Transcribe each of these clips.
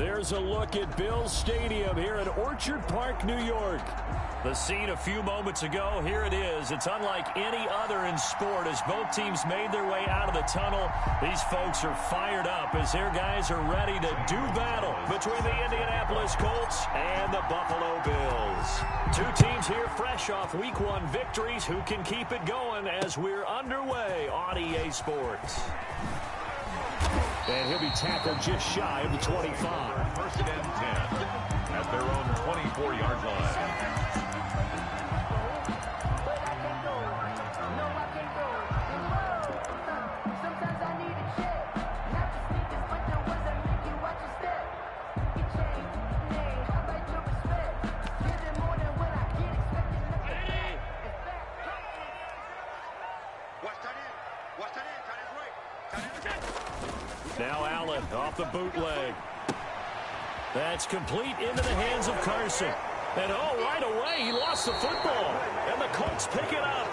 There's a look at Bills Stadium here in Orchard Park, New York. The scene a few moments ago, here it is. It's unlike any other in sport as both teams made their way out of the tunnel. These folks are fired up as their guys are ready to do battle between the Indianapolis Colts and the Buffalo Bills. Two teams here fresh off Week 1 victories who can keep it going as we're underway on EA Sports. And he'll be tackled just shy of the 25. First and 10 at their own 24-yard line. Now Allen off the bootleg. That's complete into the hands of Carson. And right away he lost the football. And the Colts pick it up.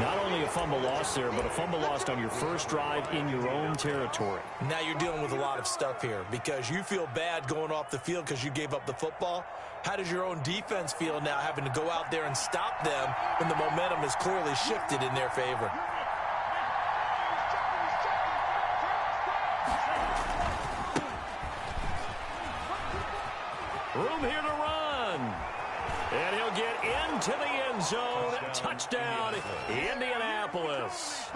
Not only a fumble loss there, but a fumble lost on your first drive in your own territory. Now you're dealing with a lot of stuff here because you feel bad going off the field because you gave up the football. How does your own defense feel now having to go out there and stop them when the momentum is clearly shifted in their favor? Room here to run. And he'll get into the end zone. Touchdown, Indianapolis.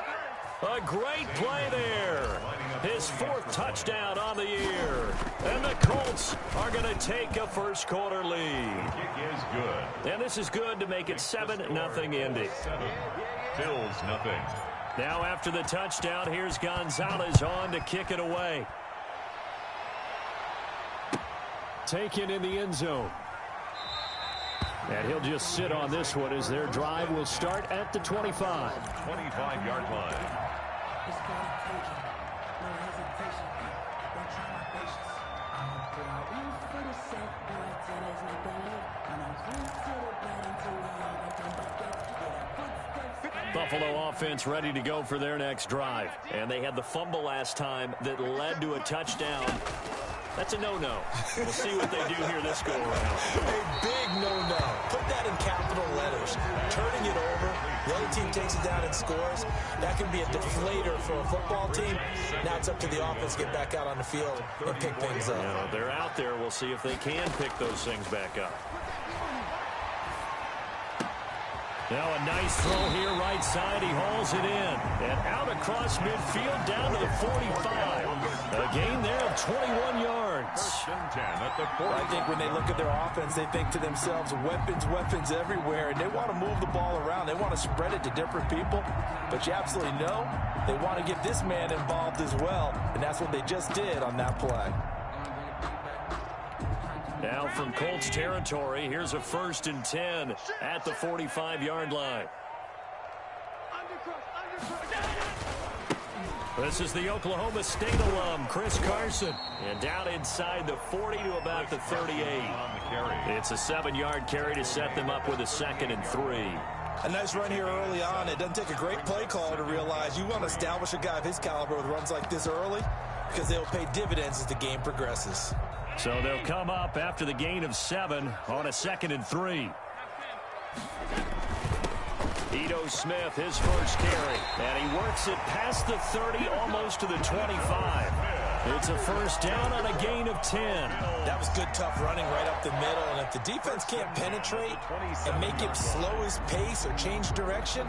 A great play there. His fourth touchdown on the year. And the Colts are going to take a first-quarter lead. Kick is good. And this is good to make it 7-0 Indy. Bills nothing. Now after the touchdown, here's Gonzalez on to kick it away. Taken in the end zone. And he'll just sit on this one as their drive will start at the 25. 25-yard line. Buffalo offense ready to go for their next drive. And they had the fumble last time that led to a touchdown. That's a no-no. We'll see what they do here this go-around. A big no-no. Put that in capital letters. Turning it over, the other team takes it down and scores. That can be a deflator for a football team. Now it's up to the offense to get back out on the field and pick things up. Yeah, they're out there. We'll see if they can pick those things back up. Now a nice throw here, right side. He hauls it in. And out across midfield, down to the 45. A gain there of 21 yards. First and 10 at the 40. I think when they look at their offense, they think to themselves, weapons, weapons everywhere. And they want to move the ball around. They want to spread it to different people. But you absolutely know they want to get this man involved as well. And that's what they just did on that play. Now from Colts territory, here's a 1st and 10 at the 45-yard line. This is the Oklahoma State alum, Chris Carson. And down inside the 40 to about the 38. It's a 7-yard carry to set them up with a 2nd and 3. A nice run here early on. It doesn't take a great play caller to realize you want to establish a guy of his caliber with runs like this early because they'll pay dividends as the game progresses. So they'll come up after the gain of 7 on a 2nd and 3. Ito Smith, his first carry. And he works it past the 30, almost to the 25. It's a 1st down on a gain of 10. That was good, tough running right up the middle. And if the defense can't penetrate and make him slow his pace or change direction,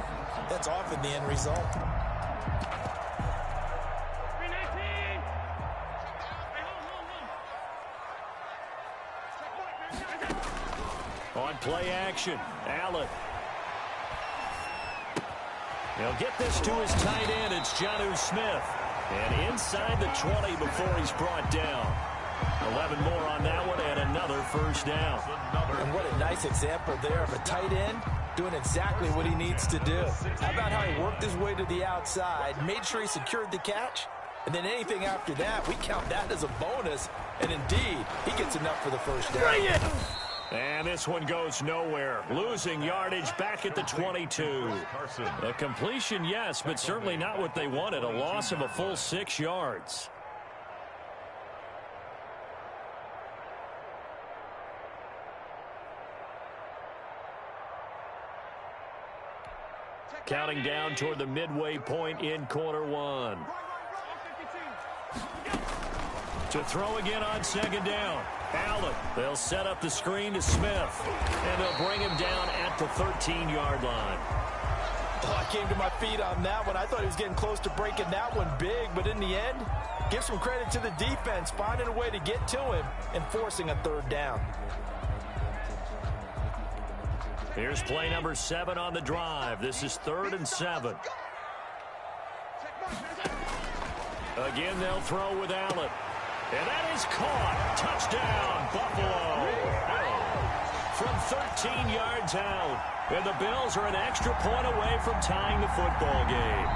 that's often the end result. On play action, Allen. He'll get this to his tight end. It's Jonnu Smith. And inside the 20 before he's brought down. 11 more on that one and another 1st down. And what a nice example there of a tight end doing exactly what he needs to do. How about how he worked his way to the outside, made sure he secured the catch, and then anything after that, we count that as a bonus. And indeed, he gets enough for the 1st down. Bring it! And this one goes nowhere. Losing yardage back at the 22. A completion, yes, but certainly not what they wanted. A loss of a full 6 yards. Counting down toward the midway point in quarter one. To throw again on second down. Allen. They'll set up the screen to Smith. And they'll bring him down at the 13-yard line. Oh, I came to my feet on that one. I thought he was getting close to breaking that one big, but in the end, give some credit to the defense, finding a way to get to him and forcing a third down. Here's play number 7 on the drive. This is 3rd and 7. Again, they'll throw with Allen. And that is caught. Touchdown, Buffalo. From 13 yards out. And the Bills are an extra point away from tying the football game.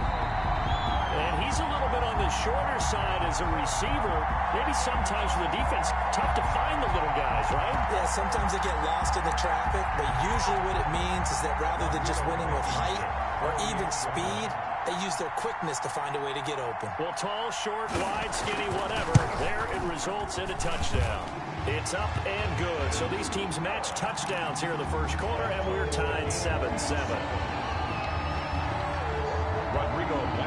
And he's a little bit on the shorter side as a receiver. Maybe sometimes for the defense, tough to find the little guys, right? Yeah, sometimes they get lost in the traffic, but usually what it means is that rather than just winning with height or even speed, they use their quickness to find a way to get open. Well, tall, short, wide, skinny, whatever, there it results in a touchdown. It's up and good. So these teams match touchdowns here in the first quarter, and we're tied 7-7.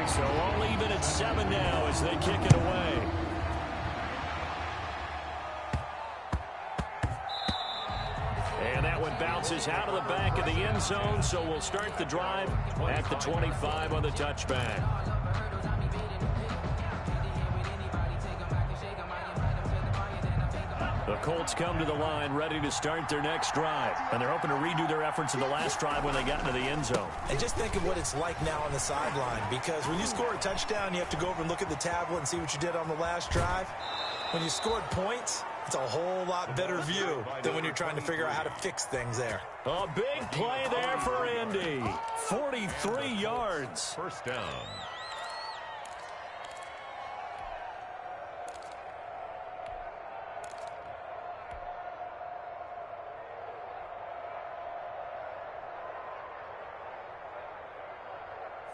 So all even at 7 now as they kick it away. And that one bounces out of the back of the end zone, so we'll start the drive at the 25 on the touchback. The Colts come to the line ready to start their next drive. And they're hoping to redo their efforts in the last drive when they got into the end zone. And just think of what it's like now on the sideline, because when you score a touchdown, you have to go over and look at the tablet and see what you did on the last drive. When you scored points, it's a whole lot better view than when you're trying to figure out how to fix things there. A big play there for Indy. 43 yards. First down.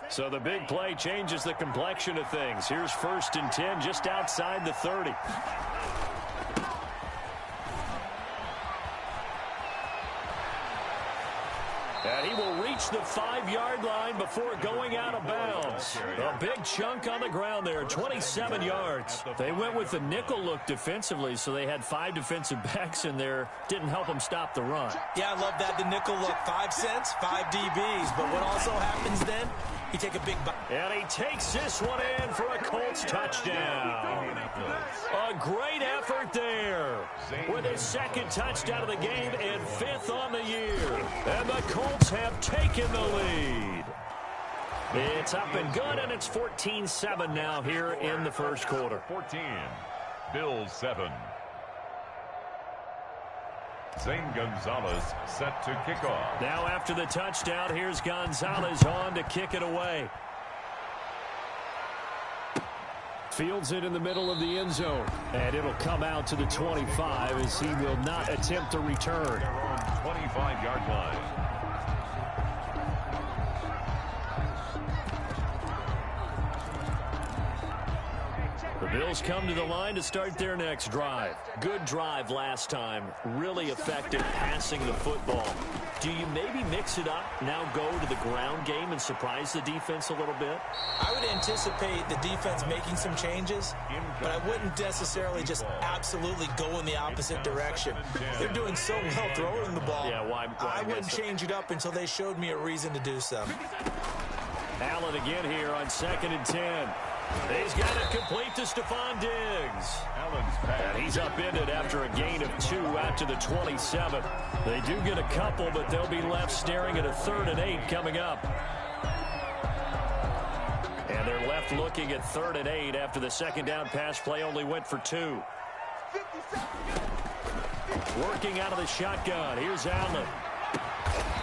So the big play changes the complexion of things. Here's 1st and 10 just outside the 30. And he will reach the 5-yard line before going out of bounds. A big chunk on the ground there, 27 yards. They went with the nickel look defensively, so they had 5 defensive backs in there. Didn't help them stop the run. Yeah, I love that, the nickel look. 5 cents, 5 DBs. But what also happens then, you take a big bite. And he takes this one in for a Colts touchdown. A great effort there with his 2nd touchdown of the game and 5th on the year. And the Colts have taken the lead. It's up and good, and it's 14-7 now here in the first quarter. 14, Bills 7. Zane Gonzalez set to kick off. Now after the touchdown, here's Gonzalez on to kick it away. Fields it in the middle of the end zone. And it'll come out to the 25 as he will not attempt to return. Their own 25-yard line. The Bills come to the line to start their next drive. Good drive last time. Really effective passing the football. Do you maybe mix it up, now go to the ground game and surprise the defense a little bit? I would anticipate the defense making some changes, but I wouldn't necessarily just absolutely go in the opposite direction. They're doing so well throwing the ball. Yeah, why I wouldn't change it up until they showed me a reason to do so. Allen again here on 2nd and 10. He's got it complete to Stephon Diggs. And he's upended after a gain of 2 out to the 27. They do get a couple, but they'll be left staring at a 3rd and 8 coming up. And they're left looking at 3rd and 8 after the 2nd down pass play only went for 2. Working out of the shotgun. Here's Allen.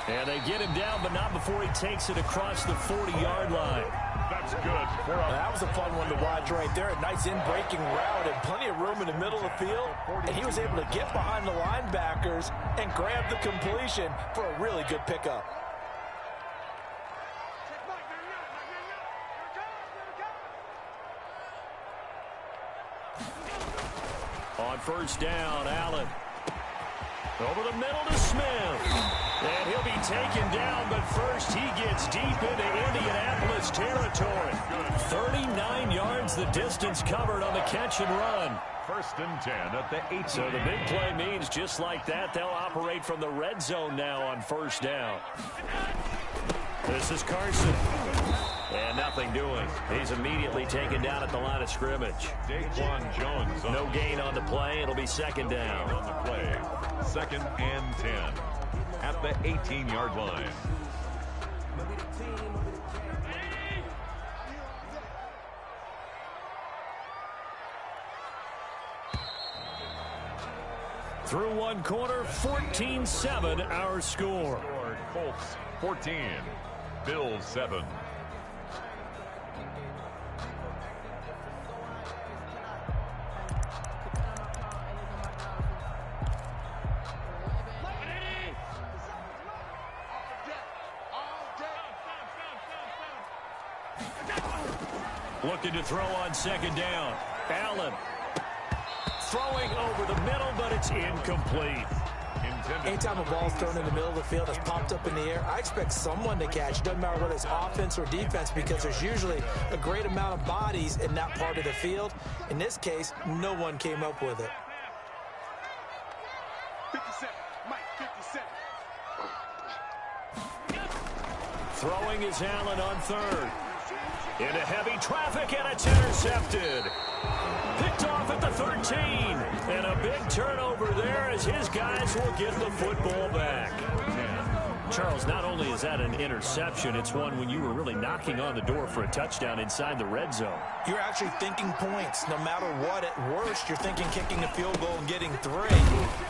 And they get him down, but not before he takes it across the 40-yard line. That's good. That was a fun one to watch right there. A nice in-breaking route and plenty of room in the middle of the field. And he was able to get behind the linebackers and grab the completion for a really good pickup. On 1st down, Allen. Over the middle to Smith. And he'll be taken down, but first he gets deep into Indianapolis territory. 39 yards the distance covered on the catch and run. 1st and 10 at the 18. So the big play means just like that, they'll operate from the red zone now on 1st down. This is Carson. And nothing doing. He's immediately taken down at the line of scrimmage. Daquan Jones. No gain on the play. It'll be 2nd down. On the play. 2nd and 10 at the 18-yard line. Through one quarter, 14-7 our score. Colts 14, Bills 7. Looking to throw on 2nd down. Allen throwing over the middle, but it's incomplete. Anytime a ball's thrown in the middle of the field, it's popped up in the air, I expect someone to catch. It doesn't matter whether it's offense or defense, because there's usually a great amount of bodies in that part of the field. In this case, no one came up with it. 57, Mike, 57. Throwing is Allen on 3rd. Into heavy traffic, and it's intercepted. Picked off at the 13. And a big turnover there as his guys will get the football back. Charles, not only is that an interception, it's one when you were really knocking on the door for a touchdown inside the red zone. You're actually thinking points. No matter what, at worst, you're thinking kicking a field goal and getting 3.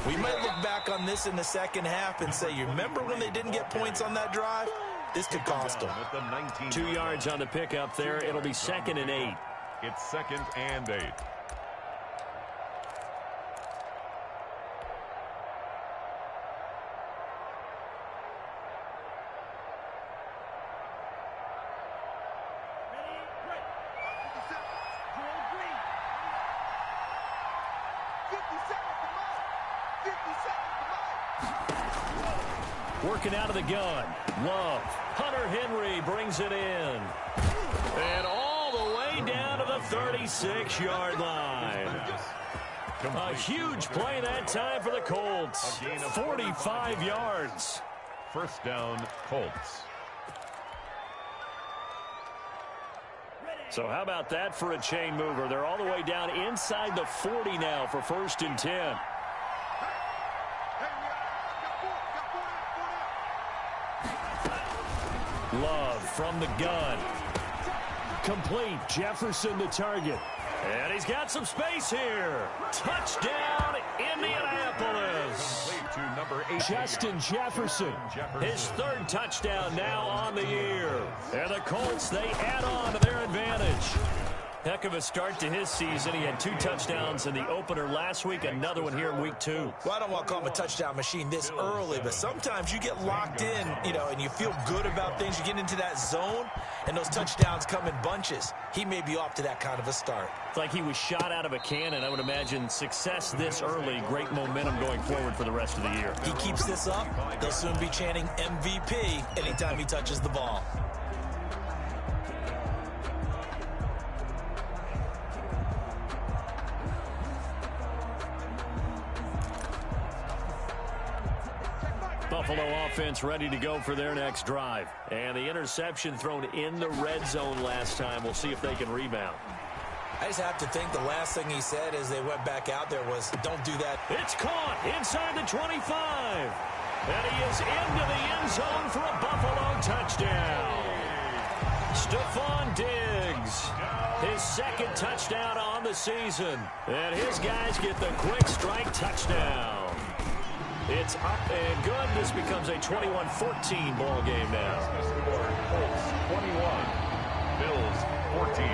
We might look back on this in the 2nd half and say, you remember when they didn't get points on that drive? This could cost them. 2 yards on the pickup there. It'll be 2nd and 8. It's 2nd and 8. Working out of the gun. Love. Hunter Henry brings it in. And all the way down to the 36-yard line. A huge play that time for the Colts. 45 yards. 1st down, Colts. So how about that for a chain mover? They're all the way down inside the 40 now for 1st and 10. Love from the gun. Complete. Jefferson the target. And he's got some space here. Touchdown, Indianapolis. To number 8. Justin Jefferson. His 3rd touchdown now on the year. And the Colts, they add on to their advantage. Heck of a start to his season. He had 2 touchdowns in the opener last week, another one here in week 2. Well, I don't want to call him a touchdown machine this early, but sometimes you get locked in, and you feel good about things. You get into that zone, and those touchdowns come in bunches. He may be off to that kind of a start. It's like he was shot out of a cannon. I would imagine success this early, great momentum going forward for the rest of the year. He keeps this up, they'll soon be chanting MVP anytime he touches the ball. Buffalo offense ready to go for their next drive. And the interception thrown in the red zone last time. We'll see if they can rebound. I just have to think the last thing he said as they went back out there was, don't do that. It's caught inside the 25. And he is into the end zone for a Buffalo touchdown. Stephon Diggs, his 2nd touchdown on the season. And his guys get the quick strike touchdown. It's up and good. This becomes a 21-14 ball game now. Colts 21, Bills 14.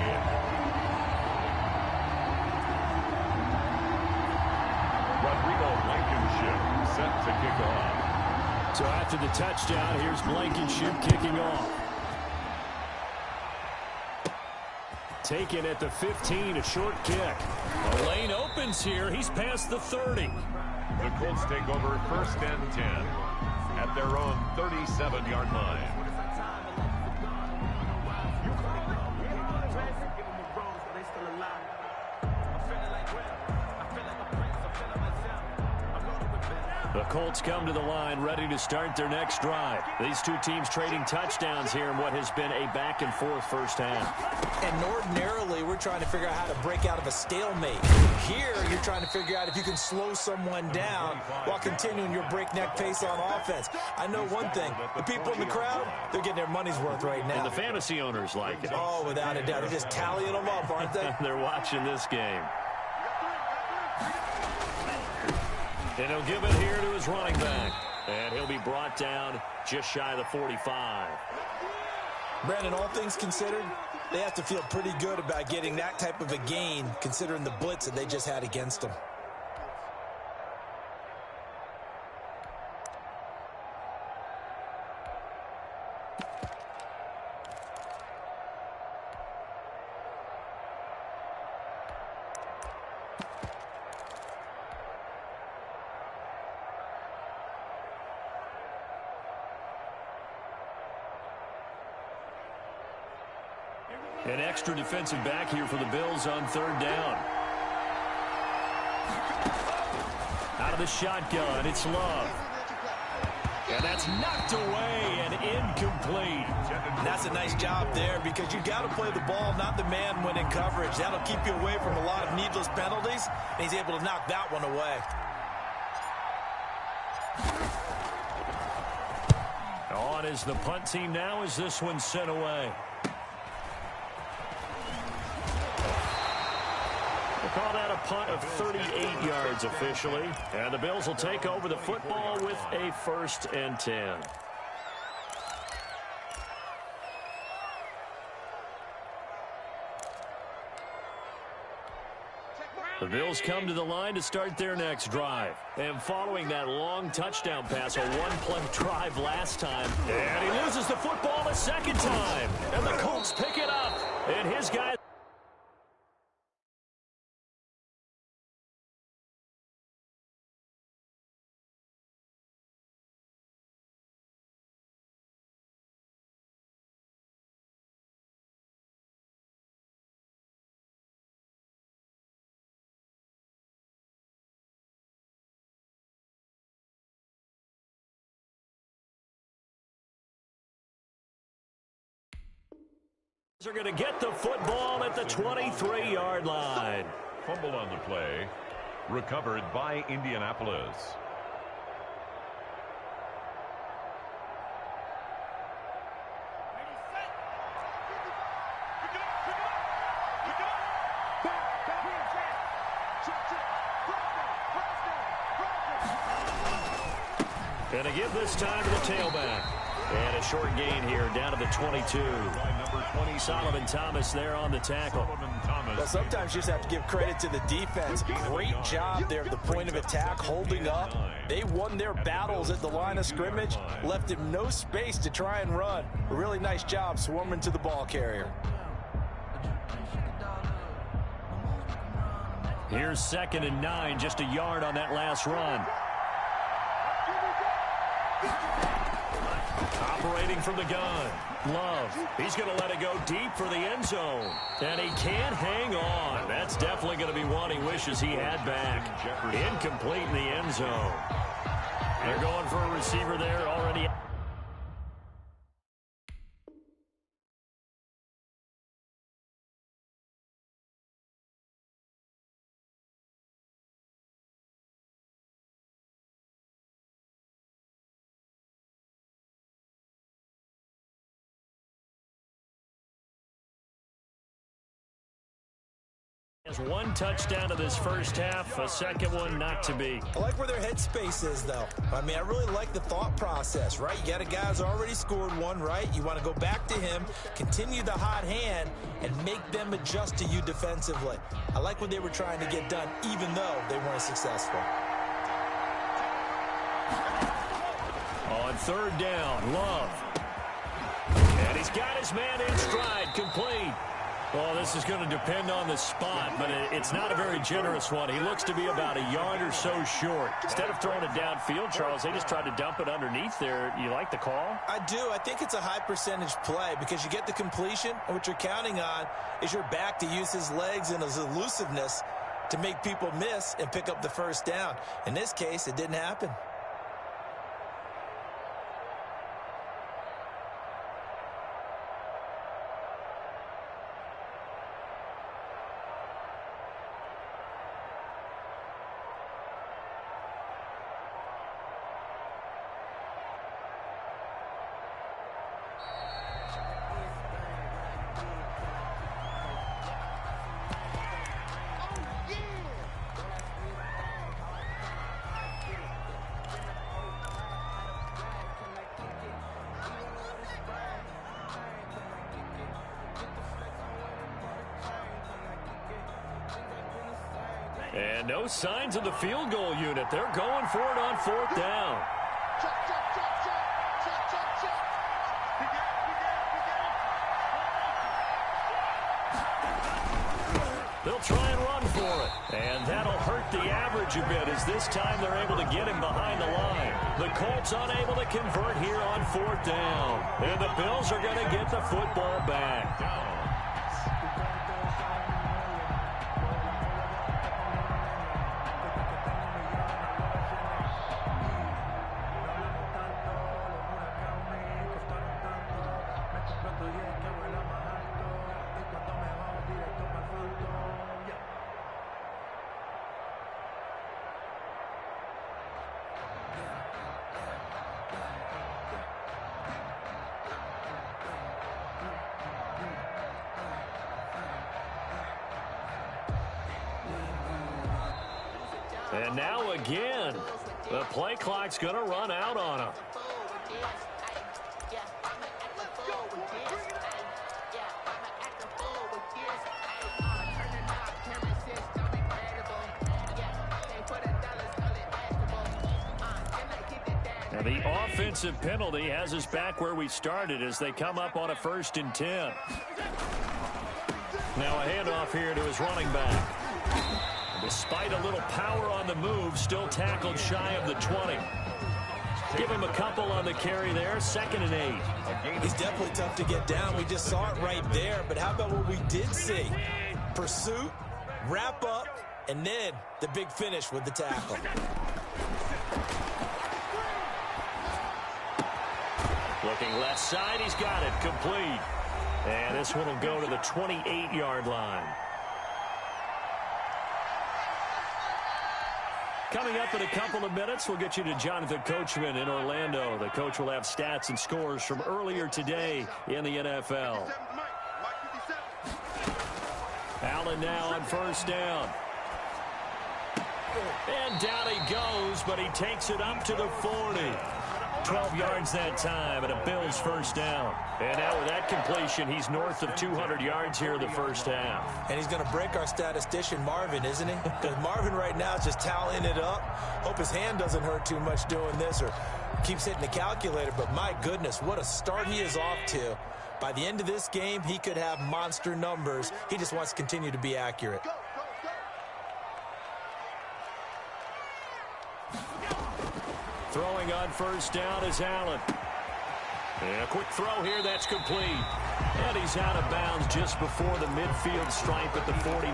Rodrigo Blankenship set to kick off. So after the touchdown, here's Blankenship kicking off. Taken at the 15, a short kick. The lane opens here. He's past the 30. The Colts take over 1st and 10. at their own 37-yard line. The Colts come to the line ready to start their next drive. These two teams trading touchdowns here in what has been a back-and-forth first half. And ordinarily, we're trying to figure out how to break out of a stalemate. Here, you're trying to figure out if you can slow someone down while continuing your breakneck pace on offense. I know one thing. The people in the crowd, they're getting their money's worth right now. And the fantasy owners like it. Oh, without a doubt. They're just tallying them up, aren't they? They're watching this game. And he'll give it here to his running back. And he'll be brought down just shy of the 45. Brandon, all things considered, they have to feel pretty good about getting that type of a gain, considering the blitz that they just had against them. An extra defensive back here for the Bills on third down. Out of the shotgun, it's Love. And that's knocked away and incomplete. And that's a nice job there because you got to play the ball, not the man when in coverage. That'll keep you away from a lot of needless penalties. And he's able to knock that one away. On is the punt team now as this one's sent away. We'll call that a punt of 38 yards officially. And the Bills will take over the football with a 1st and 10. The Bills come to the line to start their next drive. And following that long touchdown pass, a one-play drive last time. And he loses the football a second time. And the Colts pick it up. And his guy... are going to get the football at the 23-yard line. Fumble on the play. Recovered by Indianapolis. Going to give this time to the tailback. And a short gain here down to the 22. Solomon Thomas there on the tackle. Well, sometimes you just have to give credit to the defense. Great job there at the point of attack, holding up. They won their battles at the line of scrimmage, left him no space to try and run. A really nice job swarming to the ball carrier. Here's 2nd and 9, just a yard on that last run. Operating from the gun. Love. He's going to let it go deep for the end zone. And he can't hang on. That's definitely going to be one he wishes he had back. Incomplete in the end zone. They're going for a receiver there already. Has one touchdown of this first half, a second one not to be. I like where their headspace is, though. I mean, I really like the thought process, right? You got a guy who's already scored one, right? You want to go back to him, continue the hot hand, and make them adjust to you defensively. I like what they were trying to get done, even though they weren't successful. On third down, Love. And he's got his man in stride, complete. Well, this is going to depend on the spot, but it's not a very generous one. He looks to be about a yard or so short. Instead of throwing it downfield, Charles, they just tried to dump it underneath there. You like the call? I do. I think it's a high percentage play because you get the completion, and what you're counting on is your back to use his legs and his elusiveness to make people miss and pick up the first down. In this case, it didn't happen. And no signs of the field goal unit. They're going for it on fourth down. They'll try and run for it. And that'll hurt the average a bit as this time they're able to get him behind the line. The Colts unable to convert here on fourth down. And the Bills are going to get the football back. And now again, the play clock's going to run out on him. Now the offensive penalty has us back where we started as they come up on a 1st and 10. Now a handoff here to his running back. Despite a little power on the move, still tackled shy of the 20. Give him a couple on the carry there, 2nd and 8. He's definitely tough to get down. We just saw it right there. But how about what we did see? Pursuit, wrap up, and then the big finish with the tackle. Looking left side, he's got it, complete. And this one will go to the 28-yard line. Coming up in a couple of minutes, we'll get you to Jonathan Coachman in Orlando. The coach will have stats and scores from earlier today in the NFL. Allen now on 1st down. And down he goes, but he takes it up to the 40. 12 yards that time, and a Bills 1st down. And now with that completion, he's north of 200 yards here in the first half. And he's going to break our statistician, Marvin, isn't he? Because Marvin right now is just tallying it up. Hope his hand doesn't hurt too much doing this or keeps hitting the calculator. But my goodness, what a start he is off to. By the end of this game, he could have monster numbers. He just wants to continue to be accurate. Throwing on 1st down is Allen. And a quick throw here, that's complete. And he's out of bounds just before the midfield stripe at the 49.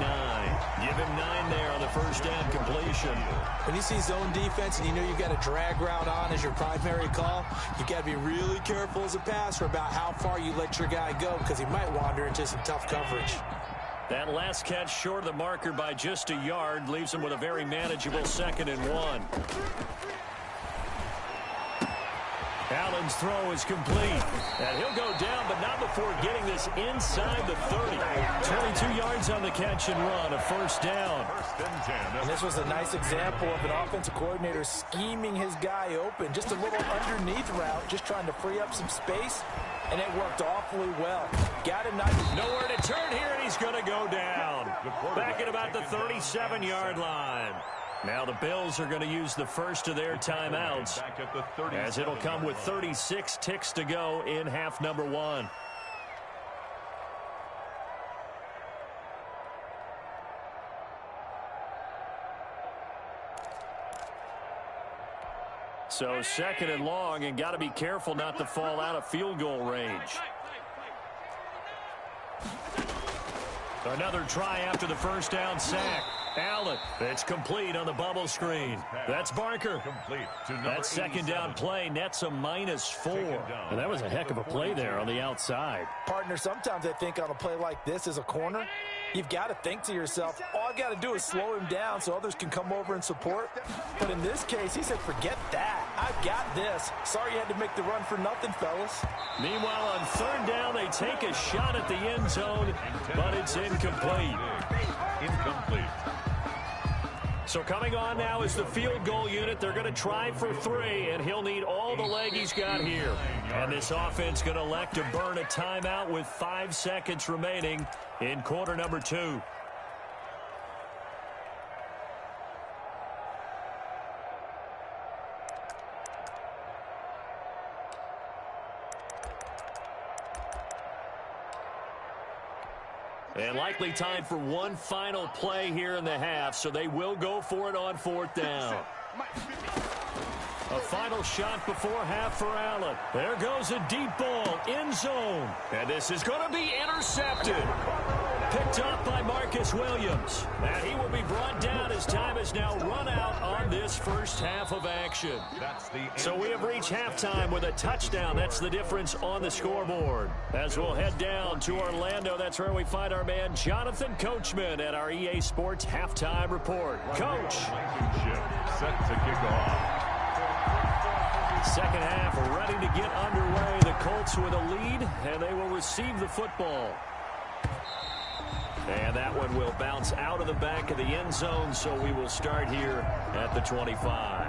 Give him 9 there on the 1st down completion. When you see zone defense and you know you've got a drag route on as your primary call, you've got to be really careful as a passer about how far you let your guy go because he might wander into some tough coverage. That last catch short of the marker by just a yard leaves him with a very manageable 2nd and 1. Allen's throw is complete. And he'll go down, but not before getting this inside the 30. 22 yards on the catch and run, a 1st down. And this was a nice example of an offensive coordinator scheming his guy open. Just a little underneath route, just trying to free up some space, and it worked awfully well. Got him nowhere to turn here, and he's going to go down. Back at about the 37-yard line. Now the Bills are going to use the first of their timeouts as it'll come with 36 ticks to go in half number 1. So second and long, and got to be careful not to fall out of field goal range. Another try after the first down sack. Allen, it's complete on the bubble screen. That's Barker. That second down play nets a -4. And that was a heck of a play there on the outside. Partner, sometimes I think on a play like this as a corner, you've got to think to yourself, all I got to do is slow him down so others can come over and support. But in this case, he said, forget that. I've got this. Sorry you had to make the run for nothing, fellas. Meanwhile, on third down, they take a shot at the end zone, but it's incomplete. So coming on now is the field goal unit. They're going to try for 3, and he'll need all the leg he's got here. And this offense going to elect to burn a timeout with 5 seconds remaining in quarter number 2. And likely time for one final play here in the half, so they will go for it on 4th down. A final shot before half for Allen. There goes a deep ball, end zone. And this is going to be intercepted. Picked up by Marcus Williams. And he will be brought down as time has now run out on this first half of action. So we have reached halftime with a touchdown. That's the difference on the scoreboard. As we'll head down to Orlando, that's where we find our man Jonathan Coachman at our EA Sports Halftime Report. Coach. Set to kick off. Second half ready to get underway. The Colts with a lead, and they will receive the football. And that one will bounce out of the back of the end zone, so we will start here at the 25.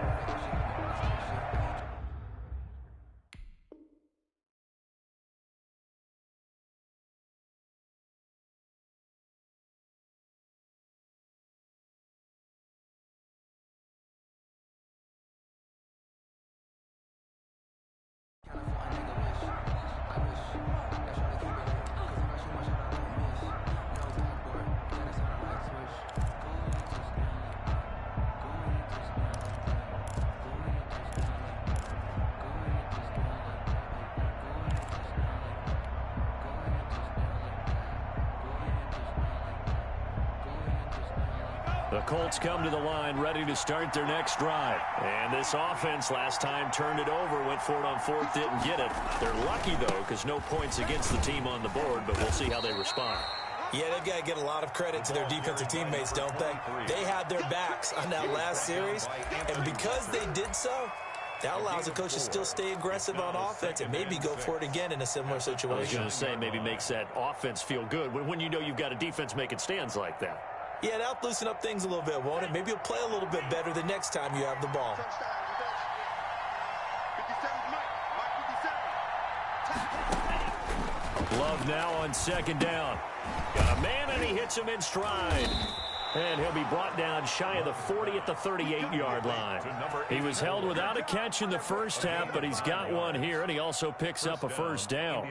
The Colts come to the line ready to start their next drive. And this offense last time turned it over, went for it on 4th, didn't get it. They're lucky, though, because no points against the team on the board, but we'll see how they respond. Yeah, they've got to get a lot of credit to their defensive teammates, don't they? They had their backs on that last series, and because they did so, that allows the coach to still stay aggressive on offense and maybe go for it again in a similar situation. I was going to say, maybe makes that offense feel good when you know you've got a defense making stands like that. Yeah, that'll loosen up things a little bit, won't it? Maybe you'll play a little bit better the next time you have the ball. Love now on second down. Got a man, and he hits him in stride. And he'll be brought down shy of the 40 at the 38-yard line. He was held without a catch in the first half, but he's got one here, and he also picks up a first down.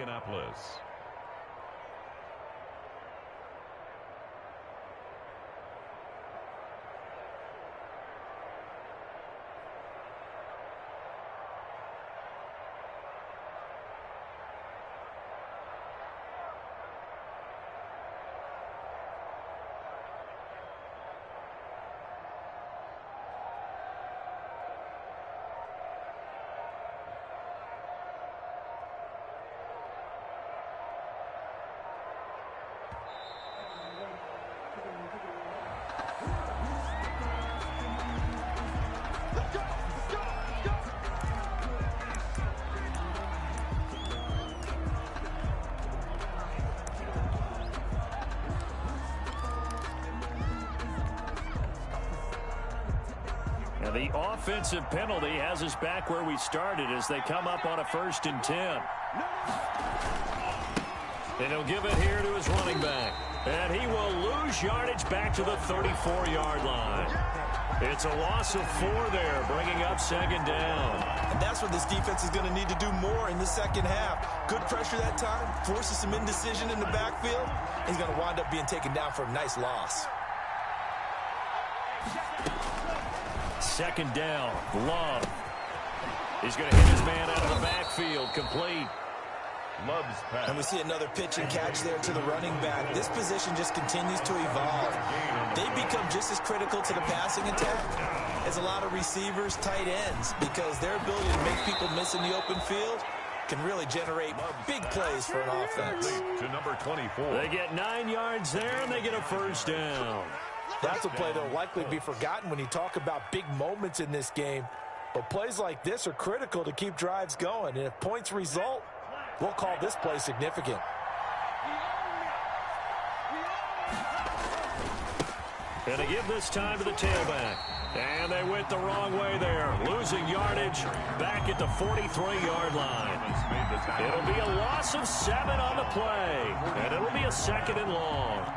The offensive penalty has us back where we started as they come up on a 1st and 10. And he'll give it here to his running back. And he will lose yardage back to the 34-yard line. It's a loss of 4 there, bringing up second down. And that's what this defense is going to need to do more in the second half. Good pressure that time, forces some indecision in the backfield. He's going to wind up being taken down for a nice loss. Second down, Love. He's going to hit his man out of the backfield. Complete. Love's pass. And we see another pitch and catch there to the running back. This position just continues to evolve. They become just as critical to the passing attack as a lot of receivers, tight ends, because their ability to make people miss in the open field can really generate big plays for an offense. To number 24. They get 9 yards there, and they get a first down. That's a play that will likely be forgotten when you talk about big moments in this game. But plays like this are critical to keep drives going. And if points result, we'll call this play significant. And they give this time to the tailback. And they went the wrong way there. Losing yardage back at the 43-yard line. It'll be a loss of 7 on the play. And it'll be a 2nd and long.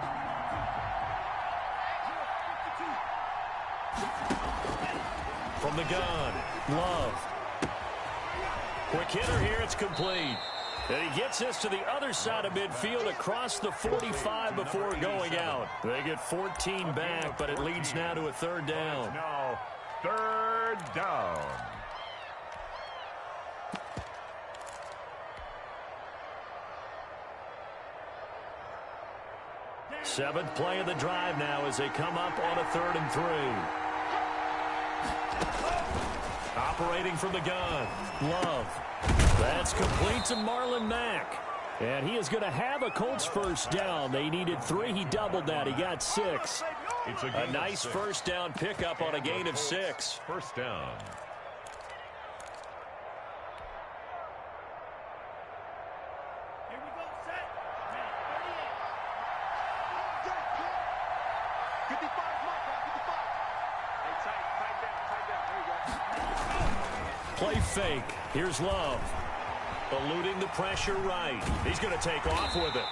From the gun, Love. Quick hitter here, it's complete. And he gets this to the other side of midfield across the 45 before going out. They get 14 back, but it leads now to a 3rd down. Now, 3rd down. Seventh play of the drive now as they come up on a 3rd and 3. Operating from the gun, Love. That's complete to Marlon Mack. And he is going to have a Colts first down. They needed 3. He doubled that. He got 6. It's a nice first down pickup on a gain of 6. First down. Here we go, set. 55, mark, 55. Hey, tight down. There you go. Play fake. Here's Love. Eluding the pressure right. He's going to take off with it.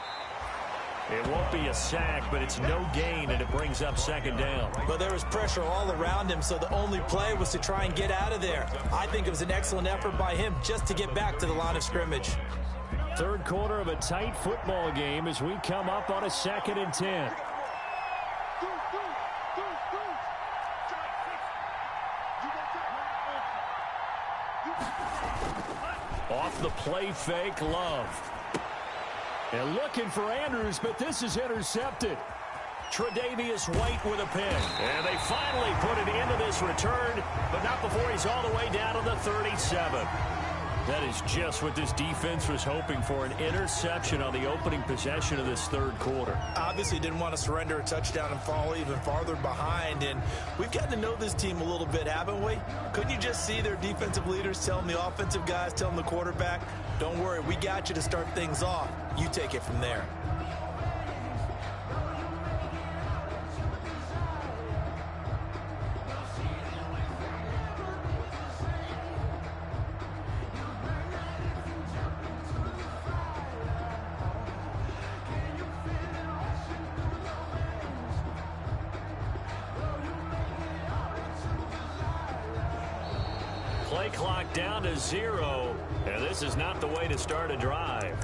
It won't be a sack, but it's no gain, and it brings up 2nd down. But there was pressure all around him, so the only play was to try and get out of there. I think it was an excellent effort by him just to get back to the line of scrimmage. 3rd quarter of a tight football game as we come up on a 2nd and 10. Off the play fake, Love. And looking for Andrews, but this is intercepted. Tre'Davious White with a pick. And they finally put it into this return, but not before he's all the way down to the 37. That is just what this defense was hoping for, an interception on the opening possession of this 3rd quarter. Obviously didn't want to surrender a touchdown and fall even farther behind, and we've gotten to know this team a little bit, haven't we? Couldn't you just see their defensive leaders telling the offensive guys, telling the quarterback, don't worry, we got you to start things off. You take it from there. Play clock down to 0, and this is not the way to start a drive.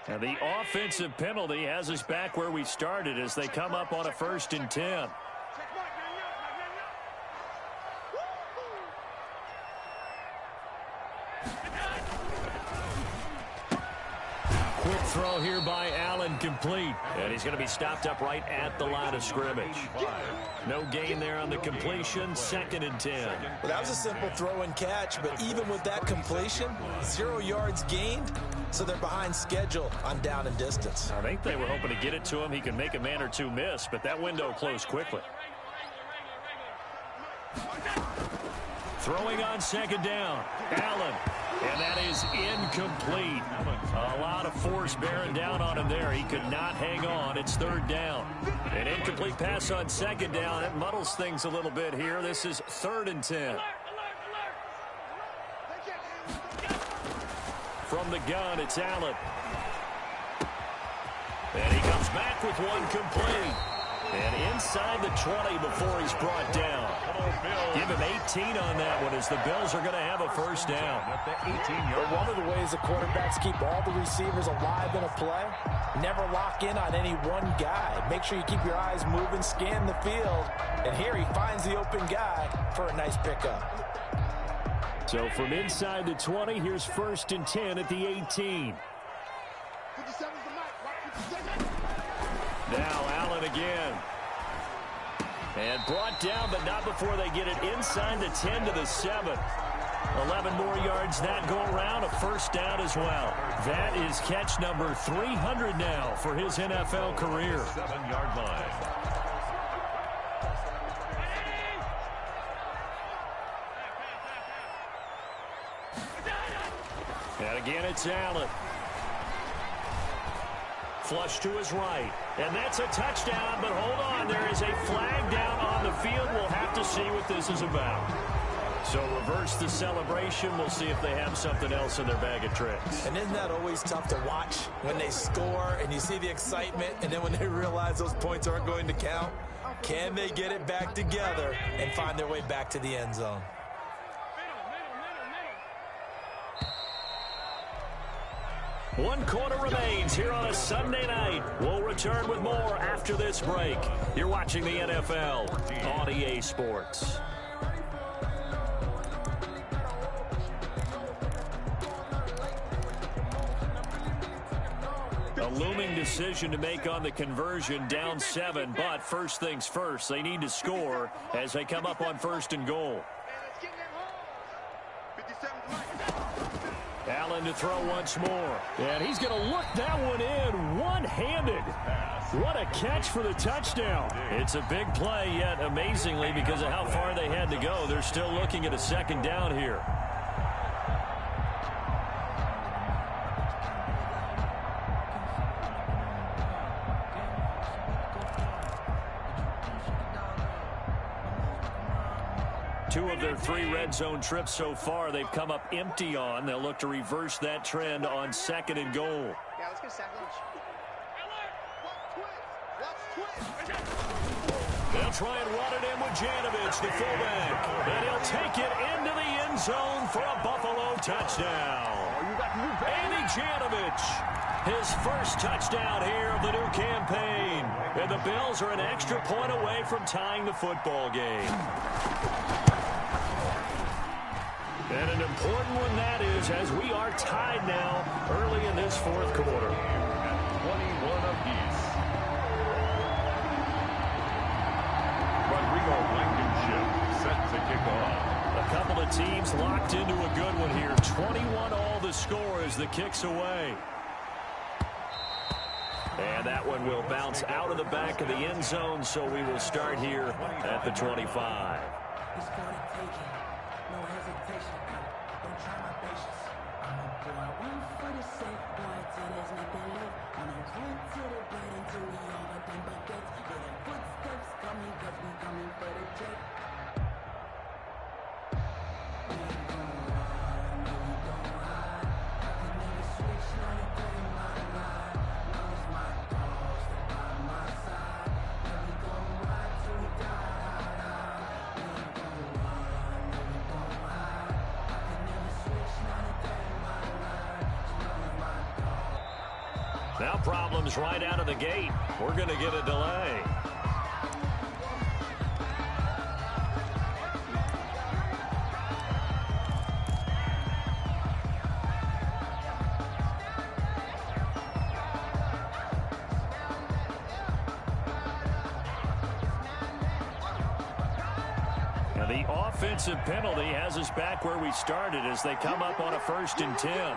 And the offensive penalty has us back where we started as they come up on a 1st and 10. Quick throw here by Allen, complete. And he's going to be stopped up right at the line of scrimmage. No gain there on the completion, 2nd and 10. Well, that was a simple throw and catch, but even with that completion, 0 yards gained, so they're behind schedule on down and distance. I think they were hoping to get it to him. He can make a man or two miss, but that window closed quickly. Throwing on 2nd down, Allen. And that is incomplete. A lot of force bearing down on him there. He could not hang on. It's 3rd down. An incomplete pass on 2nd down. It muddles things a little bit here. This is 3rd and 10. From the gun, it's Allen. And he comes back with one complete. And inside the 20 before he's brought down. Give him 18 on that one as the Bills are going to have a first down. At the 18-yard One of the ways the quarterbacks keep all the receivers alive in a play, never lock in on any one guy. Make sure you keep your eyes moving, scan the field. And here he finds the open guy for a nice pickup. So from inside the 20, here's 1st and 10 at the 18. Now Allen again. And brought down, but not before they get it inside the 10 to the 7. 11 more yards that go around, a first down as well. That is catch number 300 now for his NFL career. 7-yard line. And again, it's Allen. Flush to his right. And that's a touchdown, but hold on. There is a flag down on the field. We'll have to see what this is about. So reverse the celebration. We'll see if they have something else in their bag of tricks. And isn't that always tough to watch when they score and you see the excitement, and then when they realize those points aren't going to count? Can they get it back together and find their way back to the end zone? One quarter remains here on a Sunday night. We'll return with more after this break. You're watching the NFL on EA Sports. A looming decision to make on the conversion, down 7, but first things first, they need to score as they come up on 1st and goal. Allen to throw once more. And he's going to look that one in one-handed. What a catch for the touchdown. It's a big play, yet amazingly, because of how far they had to go, they're still looking at a 2nd down here. Two of their 3 red zone trips so far, they've come up empty on. They'll look to reverse that trend on 2nd and goal. Yeah, let's get sack lunch. They'll try and run it in with Janovich, the fullback. And he'll take it into the end zone for a Buffalo touchdown. Andy Janovich, his first touchdown here of the new campaign. And the Bills are an extra point away from tying the football game. And an important one that is, as we are tied now early in this 4th quarter. At 21 apiece. Rodrigo Blankenship set to kick off. A couple of teams locked into a good one here. 21 all the score as the kick's away. And that one will bounce out of the back of the end zone, so we will start here at the 25. Now problems right out of the gate. We're going to get a delay. Now the offensive penalty has us back where we started as they come up on a 1st and 10.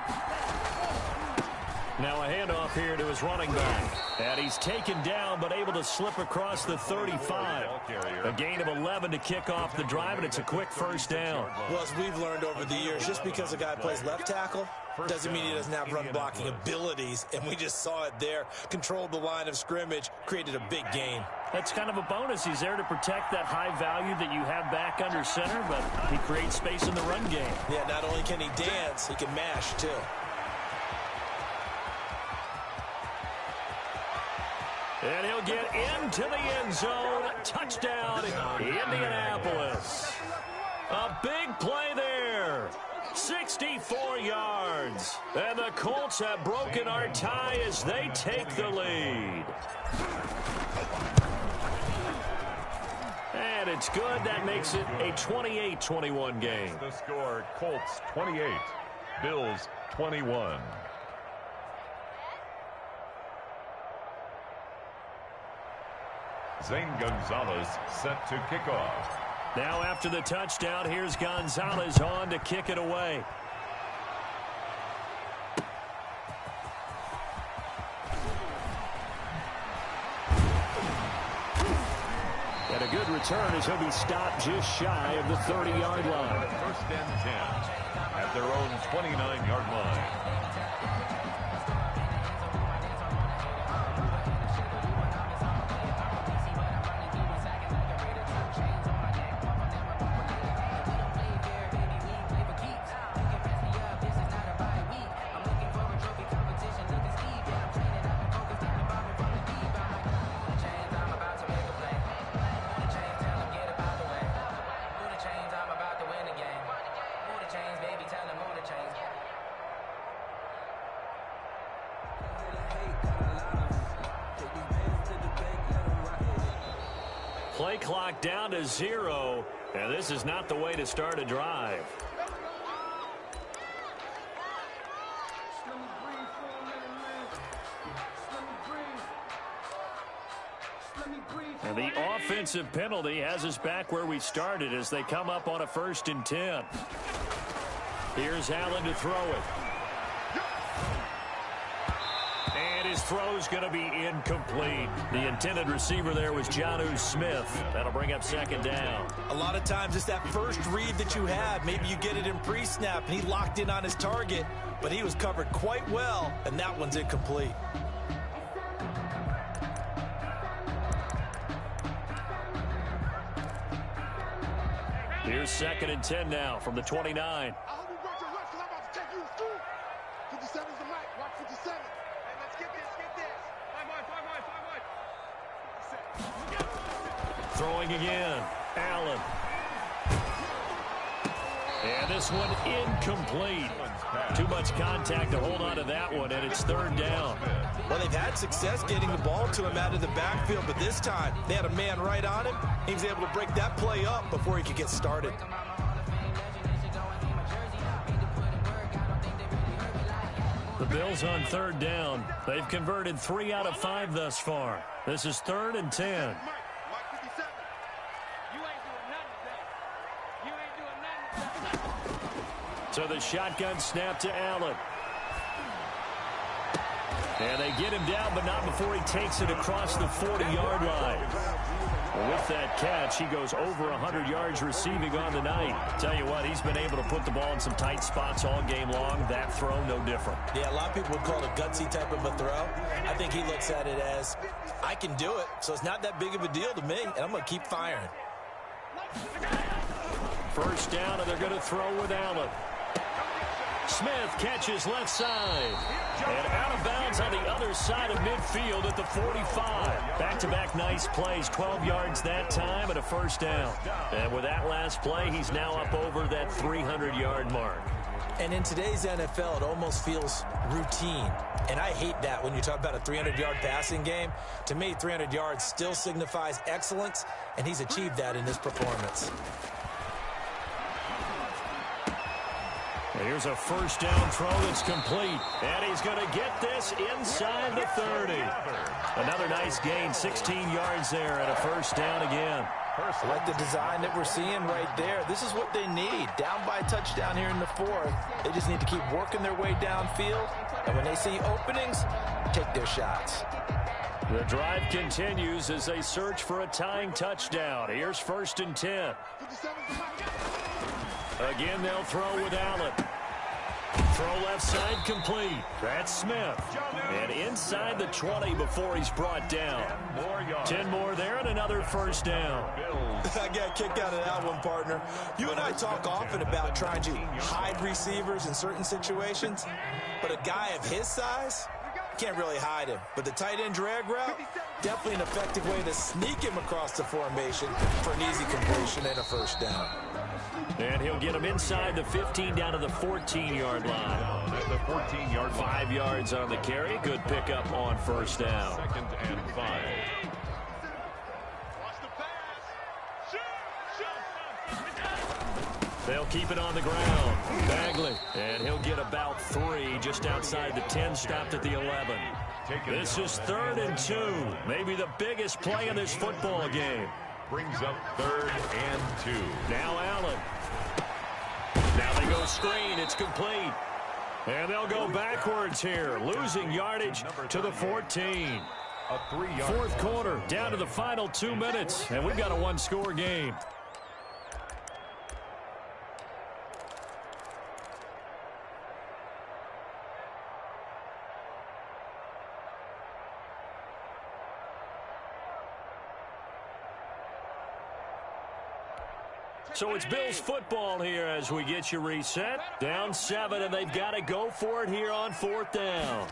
Now a handoff here to his running back. And he's taken down but able to slip across the 35. A gain of 11 to kick off the drive, and it's a quick first down. Well, as we've learned over the years, just because a guy plays left tackle doesn't mean he doesn't have run blocking abilities, and we just saw it there. Controlled the line of scrimmage, created a big gain. That's kind of a bonus. He's there to protect that high value that you have back under center, but he creates space in the run game. Yeah, not only can he dance, he can mash too. And he'll get into the end zone. Touchdown, Indianapolis. A big play there. 64 yards. And the Colts have broken our tie as they take the lead. And it's good. That makes it a 28-21 game. The score, Colts 28, Bills 21. Zane Gonzalez set to kick off. Now after the touchdown, here's Gonzalez on to kick it away. And a good return as he'll be stopped just shy of the 30-yard line. First and 10 at their own 29-yard line. Play clock down to 0, and this is not the way to start a drive. And the offensive penalty has us back where we started as they come up on a 1st and 10. Here's Allen to throw it. And his throw's going to be incomplete. The intended receiver there was Jonnu Smith. That'll bring up 2nd down. A lot of times it's that first read that you have. Maybe you get it in pre-snap, and he locked in on his target, but he was covered quite well, and that one's incomplete. Here's 2nd and 10 now from the 29. I hope you brought your lunch because I'm about to take you to school. 57's the mic. Watch 57. Hey, let's get this. Get this. 5-1. Throwing again. Allen. And this one incomplete. Too much contact to hold on to that one, and it's 3rd down. Well, they've had success getting the ball to him out of the backfield, but this time they had a man right on him. He was able to break that play up before he could get started. The Bills on 3rd down. They've converted 3 out of 5 thus far. This is 3rd and 10. So the shotgun snap to Allen. And they get him down, but not before he takes it across the 40-yard line. With that catch, he goes over 100 yards receiving on the night. Tell you what, he's been able to put the ball in some tight spots all game long. That throw, no different. Yeah, a lot of people would call it a gutsy type of a throw. I think he looks at it as, I can do it, so it's not that big of a deal to me, and I'm going to keep firing. 1st down, and they're going to throw with Allen. Smith catches left side. And out of bounds on the other side of midfield at the 45. Back-to-back nice plays. 12 yards that time and a 1st down. And with that last play, he's now up over that 300-yard mark. And in today's NFL, it almost feels routine. And I hate that when you talk about a 300-yard passing game. To me, 300 yards still signifies excellence, and he's achieved that in this performance. Here's a 1st down throw that's complete. And he's going to get this inside the 30. Another nice gain, 16 yards there and a 1st down again. I like the design that we're seeing right there. This is what they need. Down by a touchdown here in the 4th. They just need to keep working their way downfield. And when they see openings, take their shots. The drive continues as they search for a tying touchdown. Here's 1st and 10. Again, they'll throw with Allen. Throw left side complete. That's Smith. And inside the 20 before he's brought down. 10 more there and another 1st down. I got a kick out of that one, partner. You and I talk often about trying to hide receivers in certain situations. But a guy of his size, Can't really hide him. But the tight end drag route, definitely an effective way to sneak him across the formation for an easy completion and a first down. And he'll get him inside the 15 down to the 14-yard line. At the 14-yard line. 5 yards on the carry. Good pickup on first down. 2nd and 5. Watch the pass. Shoot. They'll keep it on the ground. Bagley. And he'll get about 3 just outside the 10, stopped at the 11. This is 3rd and 2. Maybe the biggest play in this football game. Brings up 3rd and 2. Now Allen. Now they go screen. It's complete. And they'll go backwards here, losing yardage to the 14. A 3-yard Fourth quarter, down to the final 2 minutes, and we've got a one-score game. So it's Bills football here as we get you reset. Down 7, and they've got to go for it here on 4th down.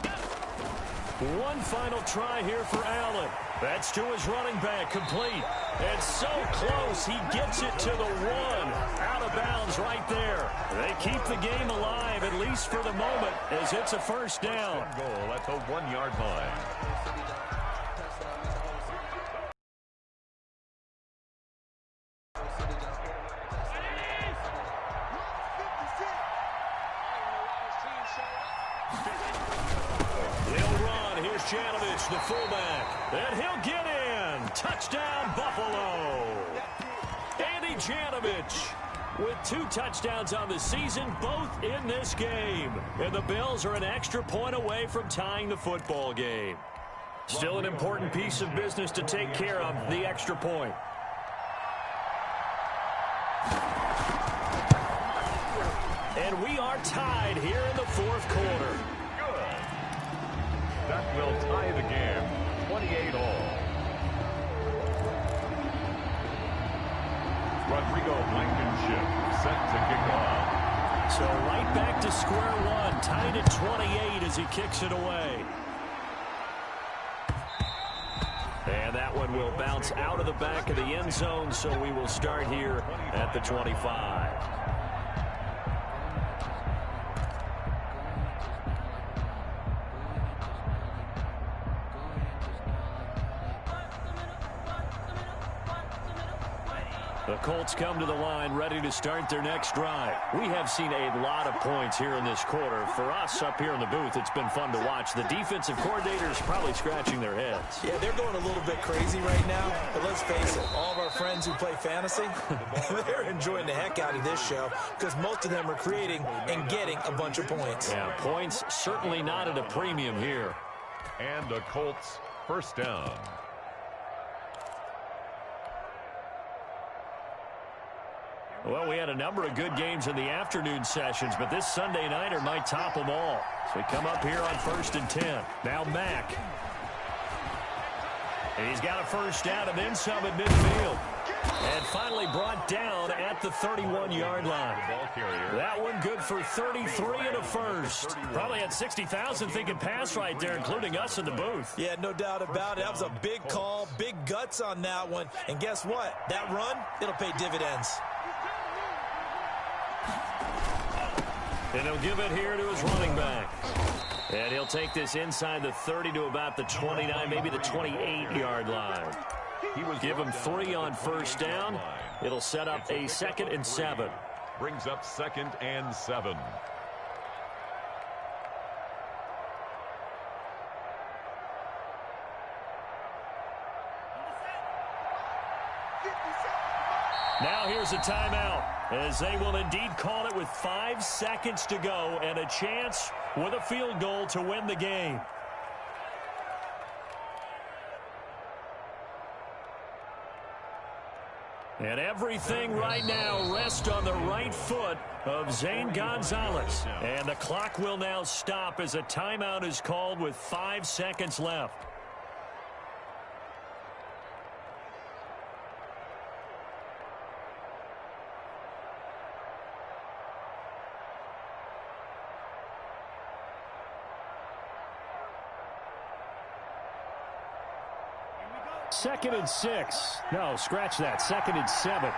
One final try here for Allen. That's to his running back, complete. And so close, he gets it to the 1. Out of bounds right there. They keep the game alive, at least for the moment, as it's a first down. Goal at the 1-yard line. The fullback, and he'll get in. Touchdown, Buffalo. Andy Janovich with 2 touchdowns on the season, both in this game. And the Bills are an extra point away from tying the football game. Still an important piece of business to take care of, the extra point. And we are tied here in the 4th quarter. That will tie the game, 28 all. Rodrigo Blankenship set to kick off. So right back to square one, tied at 28 as he kicks it away. And that one will bounce out of the back of the end zone, so we will start here at the 25. The Colts come to the line ready to start their next drive. We have seen a lot of points here in this quarter. For us up here in the booth, it's been fun to watch. The defensive coordinators probably scratching their heads. Yeah, they're going a little bit crazy right now. But let's face it, all of our friends who play fantasy, they're enjoying the heck out of this show because most of them are creating and getting a bunch of points. Yeah, points certainly not at a premium here. And the Colts first down. Well, we had a number of good games in the afternoon sessions, but this Sunday nighter might top them all. So we come up here on 1st and 10. Now Mack. And he's got a first down and then some at midfield. And finally brought down at the 31-yard line. That one good for 33 and a first. Probably had 60,000 thinking pass right there, including us in the booth. Yeah, no doubt about it. That was a big call, big guts on that one. And guess what? That run, it'll pay dividends. And he'll give it here to his running back. And he'll take this inside the 30 to about the 29, maybe the 28-yard line. Give him 3 on first down. It'll set up a 2nd and 7. Brings up 2nd and 7. Now here's a timeout, as they will indeed call it with 5 seconds to go and a chance with a field goal to win the game. And everything right now rests on the right foot of Zane Gonzalez. And the clock will now stop as a timeout is called with 5 seconds left. 2nd and 6. No, scratch that. 2nd and 7.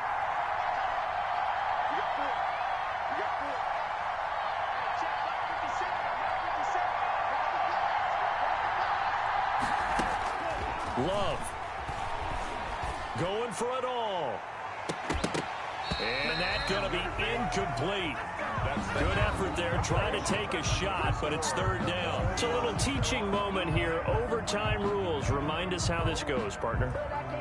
Love going for it all. And that's going to be incomplete. Good effort there, trying to take a shot, but it's 3rd down. It's a little teaching moment here. Overtime rules. Remind us how this goes, partner.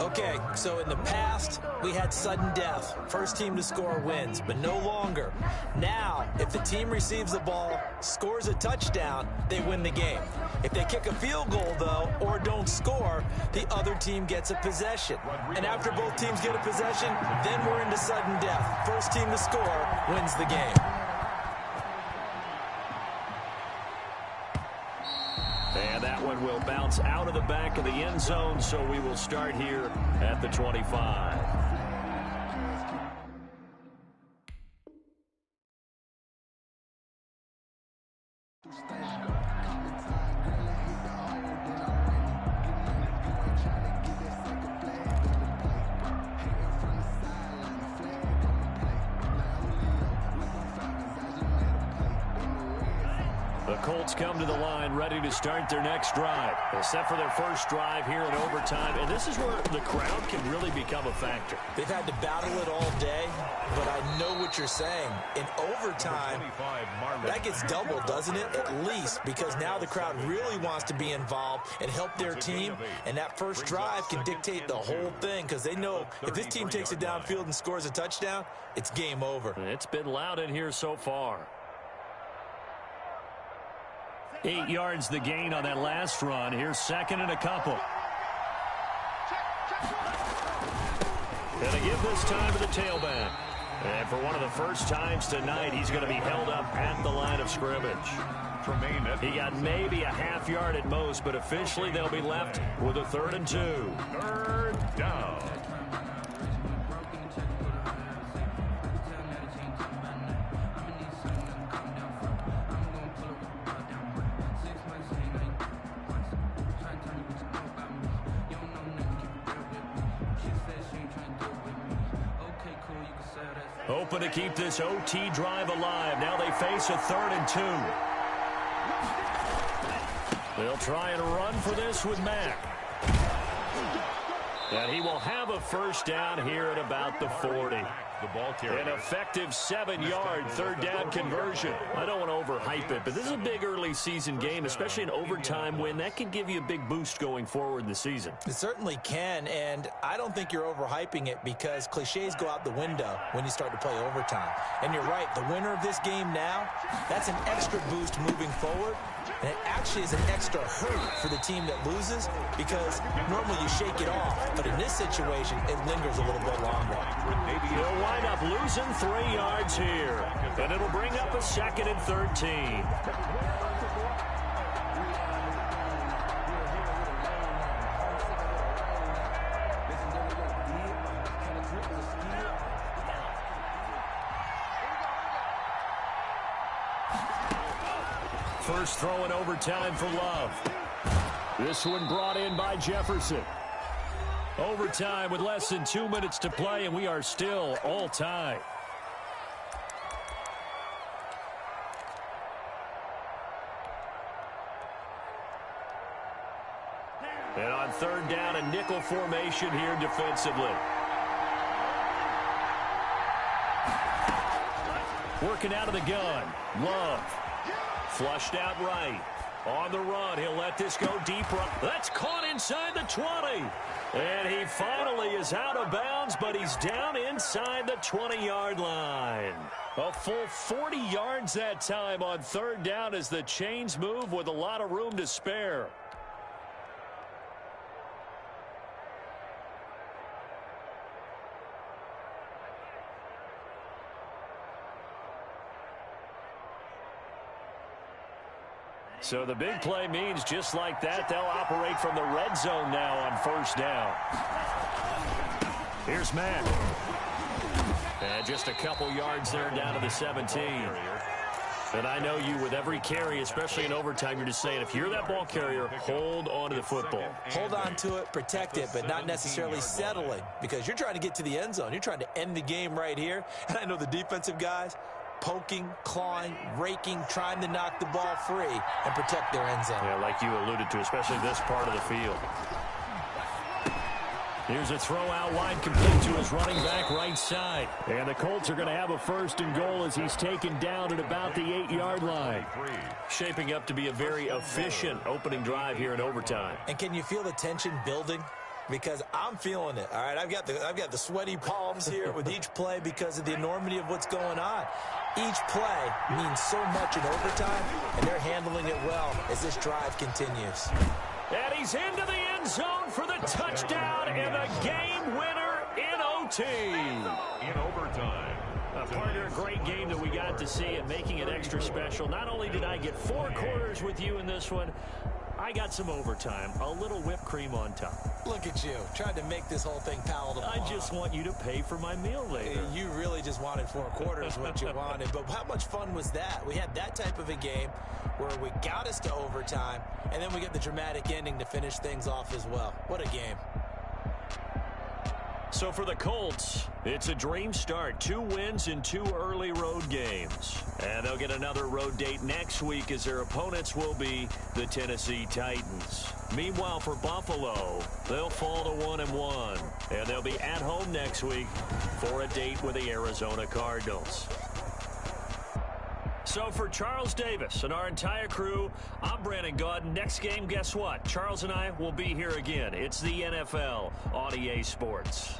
Okay, so in the past, we had sudden death. First team to score wins, but no longer. Now, if the team receives the ball, scores a touchdown, they win the game. If they kick a field goal, though, or don't score, the other team gets a possession. And after both teams get a possession, then we're into sudden death. First team to score wins the game. And that one will bounce out of the back of the end zone, so we will start here at the 25. The Colts come to the line ready to start their next drive, except for their first drive here in overtime. And this is where the crowd can really become a factor. They've had to battle it all day, but I know what you're saying. In overtime, that gets doubled, doesn't it? At least, because now the crowd really wants to be involved and help their team. And that first drive can dictate the whole thing, because they know if this team takes it downfield and scores a touchdown, it's game over. It's been loud in here so far. 8 yards the gain on that last run. Here's 2nd and a couple. Gonna give this time to the tailback. And for one of the first times tonight, he's going to be held up at the line of scrimmage. He got maybe a half yard at most, but officially they'll be left with a 3rd and 2. 3rd down. Hoping to keep this OT drive alive. Now they face a 3rd and 2. They'll try and run for this with Mack. And he will have a first down here at about the 40. An effective 7-yard 3rd down conversion. I don't want to overhype it, but this is a big early season game, especially an overtime win. That can give you a big boost going forward in the season. It certainly can, and I don't think you're overhyping it because cliches go out the window when you start to play overtime. And you're right, the winner of this game now, that's an extra boost moving forward. And it actually is an extra hurt for the team that loses because normally you shake it off. But in this situation, it lingers a little bit longer. He'll wind up losing 3 yards here. And it'll bring up a 2nd and 13. First throw in overtime for Love. This one brought in by Jefferson. Overtime with less than 2 minutes to play, and we are still all tied. And on 3rd down, a nickel formation here defensively. Working out of the gun. Love. Flushed out right. On the run, he'll let this go deep. That's caught inside the 20. And he finally is out of bounds, but he's down inside the 20-yard line. A full 40 yards that time on 3rd down as the chains move with a lot of room to spare. So the big play means just like that, they'll operate from the red zone now on 1st down. Here's Mack. And just a couple yards there down to the 17. And I know you, with every carry, especially in overtime, you're just saying, if you're that ball carrier, hold on to the football. Hold on to it, protect it, but not necessarily settling, because you're trying to get to the end zone. You're trying to end the game right here. And I know the defensive guys, poking, clawing, raking, trying to knock the ball free and protect their end zone. Yeah, like you alluded to, especially this part of the field. Here's a throw out wide, complete to his running back right side. And the Colts are going to have a 1st and goal as he's taken down at about the 8-yard line. Shaping up to be a very efficient opening drive here in overtime. And can you feel the tension building? Because I'm feeling it. All right, I've got the sweaty palms here with each play because of the enormity of what's going on. Each play means so much in overtime, and they're handling it well as this drive continues. And he's into the end zone for the touchdown and the game winner in OT. In overtime. Partner, a great game that we got to see and making it extra special. Not only did I get 4 quarters with you in this one, I got some overtime, a little whipped cream on top. Look at you, trying to make this whole thing palatable. I just want you to pay for my meal later. You really just wanted 4 quarters what you wanted, but how much fun was that? We had that type of a game where we got us to overtime, and then we get the dramatic ending to finish things off as well. What a game. So for the Colts, it's a dream start. 2 wins in 2 early road games. And they'll get another road date next week as their opponents will be the Tennessee Titans. Meanwhile, for Buffalo, they'll fall to 1-1. And they'll be at home next week for a date with the Arizona Cardinals. So for Charles Davis and our entire crew, I'm Brandon Gaudin. Next game, guess what? Charles and I will be here again. It's the NFL on EA Sports.